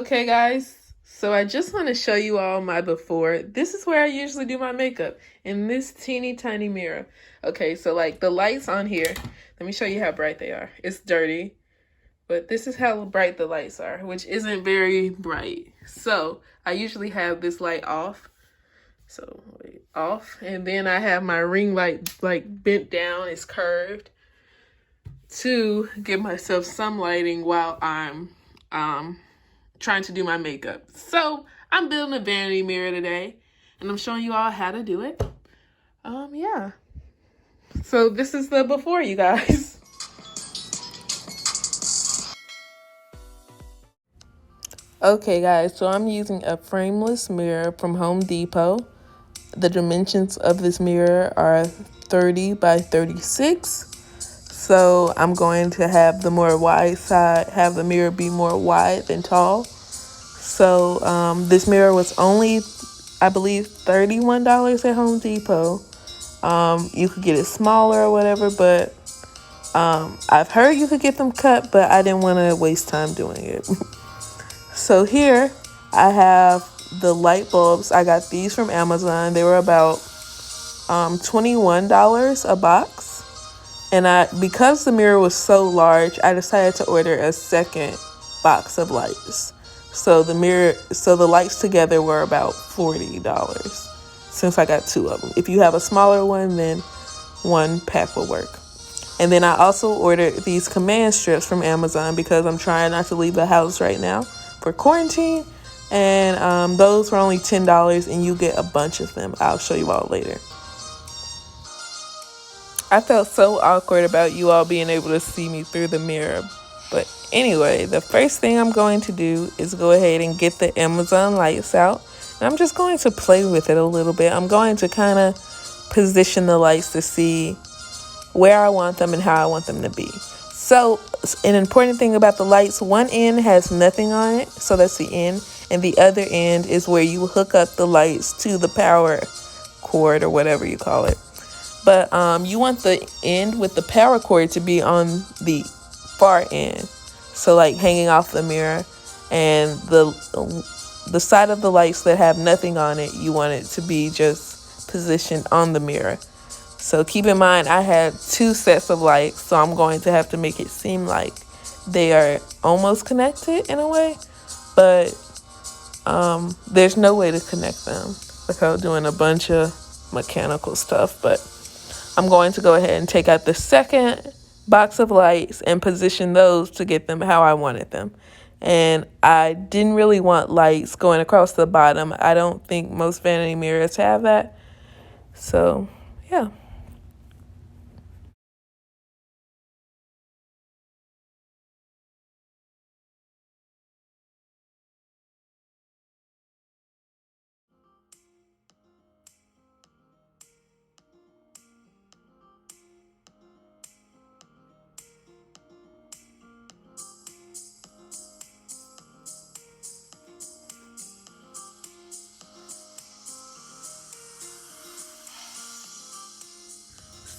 Okay guys, so I just want to show you all my before. This is where I usually do my makeup, in this teeny tiny mirror. Okay, so like the lights on here, let me show you how bright they are. It's dirty, but this is how bright the lights are, which isn't very bright. So I usually have this light off. So wait, off, and then I have my ring light like bent down, it's curved, to give myself some lighting while I'm trying to do my makeup. So I'm building a vanity mirror today, and I'm showing you all how to do it. Yeah. So this is the before, you guys. Okay guys, so I'm using a frameless mirror from Home Depot. The dimensions of this mirror are 30 by 36. So I'm going to have the more wide side, have the mirror be more wide than tall. So this mirror was only, I believe, $31 at Home Depot. You could get it smaller or whatever, but I've heard you could get them cut, but I didn't want to waste time doing it. So here I have the light bulbs. I got these from Amazon. They were about $21 a box. And because the mirror was so large, I decided to order a second box of lights. So the lights together were about $40 since I got two of them. If you have a smaller one, then one pack will work. And then I also ordered these command strips from Amazon because I'm trying not to leave the house right now for quarantine. And those were only $10 and you get a bunch of them. I'll show you all later. I felt so awkward about you all being able to see me through the mirror. But anyway, the first thing I'm going to do is go ahead and get the Amazon lights out. And I'm just going to play with it a little bit. I'm going to kind of position the lights to see where I want them and how I want them to be. So an important thing about the lights, one end has nothing on it. So that's the end. And the other end is where you hook up the lights to the power cord or whatever you call it. But you want the end with the power cord to be on the far end. So like hanging off the mirror, and the side of the lights that have nothing on it, you want it to be just positioned on the mirror. So keep in mind, I had two sets of lights, so I'm going to have to make it seem like they are almost connected in a way. But there's no way to connect them without doing a bunch of mechanical stuff. But I'm going to go ahead and take out the second box of lights and position those to get them how I wanted them. And I didn't really want lights going across the bottom. I don't think most vanity mirrors have that. So, yeah.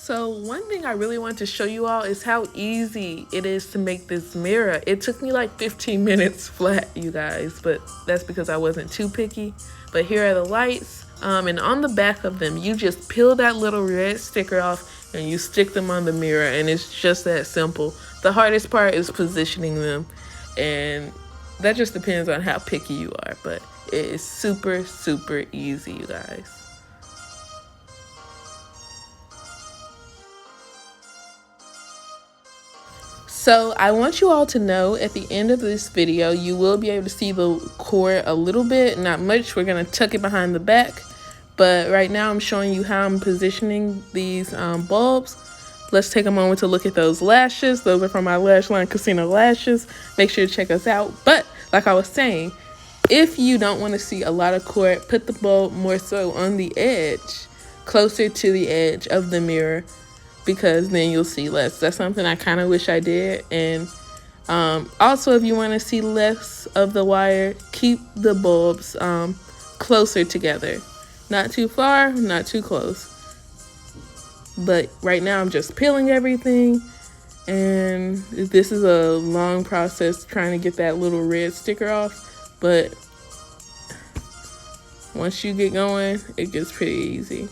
So one thing I really want to show you all is how easy it is to make this mirror. It took me like 15 minutes flat, you guys, but that's because I wasn't too picky. But here are the lights, and on the back of them, you just peel that little red sticker off and you stick them on the mirror, and it's just that simple. The hardest part is positioning them, and that just depends on how picky you are, but it is super, super easy, you guys. So I want you all to know at the end of this video, you will be able to see the cord a little bit, not much. We're going to tuck it behind the back. But right now I'm showing you how I'm positioning these bulbs. Let's take a moment to look at those lashes. Those are from my Lash Line Casino lashes. Make sure to check us out. But like I was saying, if you don't want to see a lot of cord, put the bulb more so on the edge, closer to the edge of the mirror, because then you'll see less. That's something I kind of wish I did. And also, if you want to see less of the wire, keep the bulbs closer together. Not too far, not too close. But right now I'm just peeling everything, and this is a long process trying to get that little red sticker off. but once you get going, it gets pretty easy.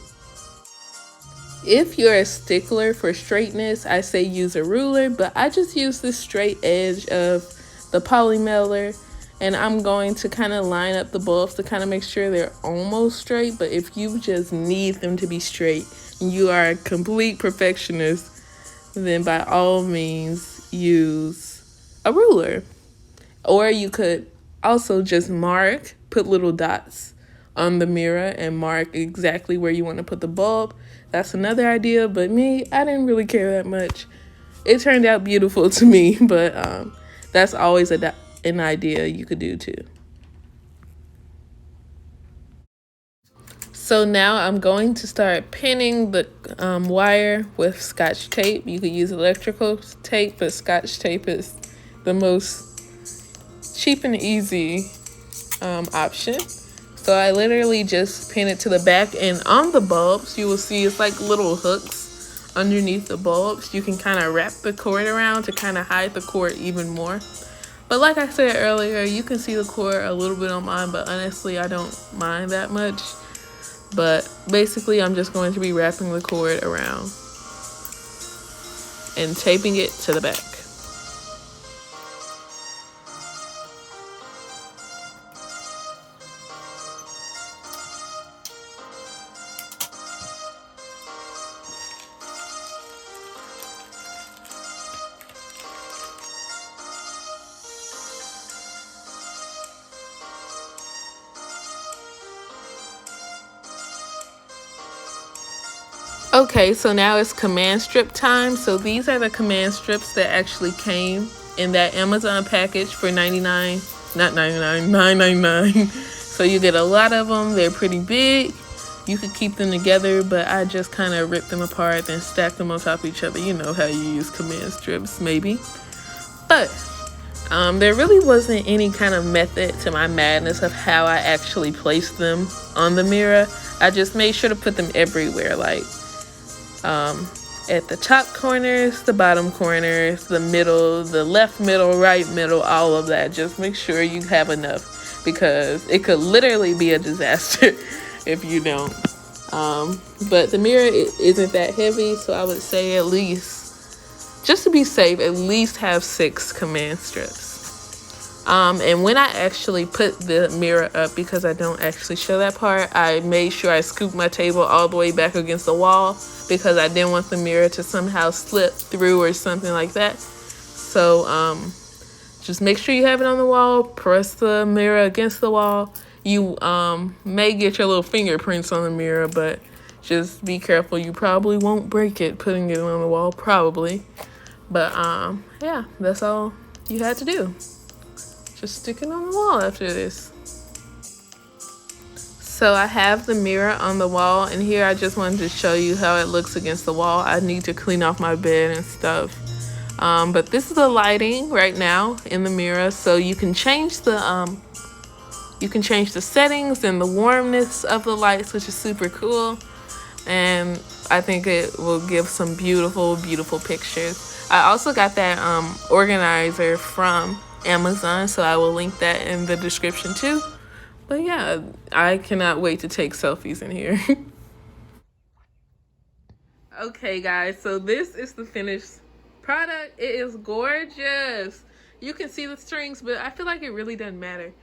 If you're a stickler for straightness, I say use a ruler, but I just use the straight edge of the poly mailer, and I'm going to kind of line up the bulbs to kind of make sure they're almost straight. But if you just need them to be straight and you are a complete perfectionist, then by all means use a ruler. Or you could also just put little dots on the mirror and mark exactly where you want to put the bulb. That's another idea, but me, I didn't really care that much. It turned out beautiful to me, but that's always an idea you could do too. So now I'm going to start pinning the wire with Scotch tape. You could use electrical tape, but Scotch tape is the most cheap and easy option. So I literally just pin it to the back, and on the bulbs you will see it's like little hooks underneath the bulbs. You can kind of wrap the cord around to kind of hide the cord even more. But like I said earlier, you can see the cord a little bit on mine, but honestly I don't mind that much. But basically I'm just going to be wrapping the cord around and taping it to the back. Okay, so now it's command strip time. So these are the command strips that actually came in that Amazon package for $9.99. So you get a lot of them. They're pretty big. You could keep them together, but I just kind of ripped them apart and stacked them on top of each other. You know how you use command strips, maybe. But there really wasn't any kind of method to my madness of how I actually placed them on the mirror. I just made sure to put them everywhere, like at the top corners, the bottom corners, the middle, the left middle, right middle, all of that. Just make sure you have enough, because it could literally be a disaster if you don't. But the mirror isn't that heavy, so I would say at least, just to be safe, at least have 6 command strips. And when I actually put the mirror up, because I don't actually show that part, I made sure I scooped my table all the way back against the wall, because I didn't want the mirror to somehow slip through or something like that. So just make sure you have it on the wall, press the mirror against the wall. You may get your little fingerprints on the mirror, but just be careful. You probably won't break it putting it on the wall, probably. But yeah, that's all you had to do. Just stick it on the wall after this. So I have the mirror on the wall, and here I just wanted to show you how it looks against the wall. I need to clean off my bed and stuff. But this is the lighting right now in the mirror, so you can change the settings and the warmness of the lights, which is super cool. And I think it will give some beautiful, beautiful pictures. I also got that organizer from Amazon, so I will link that in the description too. But yeah, I cannot wait to take selfies in here. Okay guys, so this is the finished product. It is gorgeous. You can see the strings, but I feel like it really doesn't matter.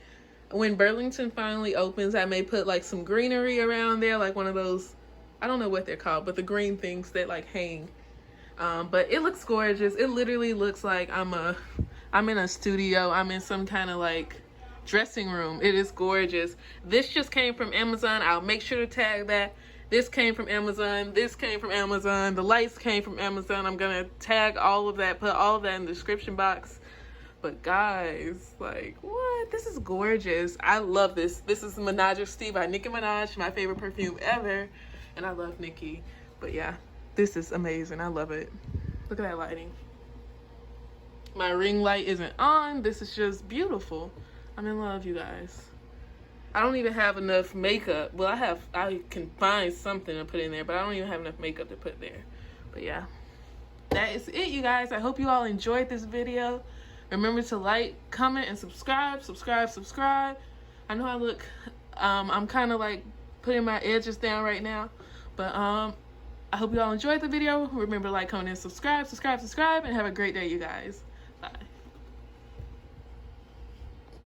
When Burlington finally opens, I may put like some greenery around there, like one of those, I don't know what they're called, but the green things that like hang. But it looks gorgeous. It literally looks like I'm in a studio. I'm in some kind of like dressing room. It is gorgeous. This just came from Amazon. I'll make sure to tag that. This came from Amazon. This came from Amazon. The lights came from Amazon. I'm gonna tag all of that, put all of that in the description box. But guys, like, what? This is gorgeous. I love this. This is Majesty by Nicki Minaj, my favorite perfume ever. And I love Nicki. But yeah, this is amazing. I love it. Look at that lighting. My ring light isn't on. This is just beautiful. I'm in love, you guys. I don't even have enough makeup. Well, I can find something to put in there, but I don't even have enough makeup to put there. But yeah, that is it, you guys. I hope you all enjoyed this video. Remember to like, comment, and subscribe. I know I look, I'm kind of like putting my edges down right now, but I hope you all enjoyed the video. Remember to like, comment, and subscribe, and have a great day, you guys. Bye.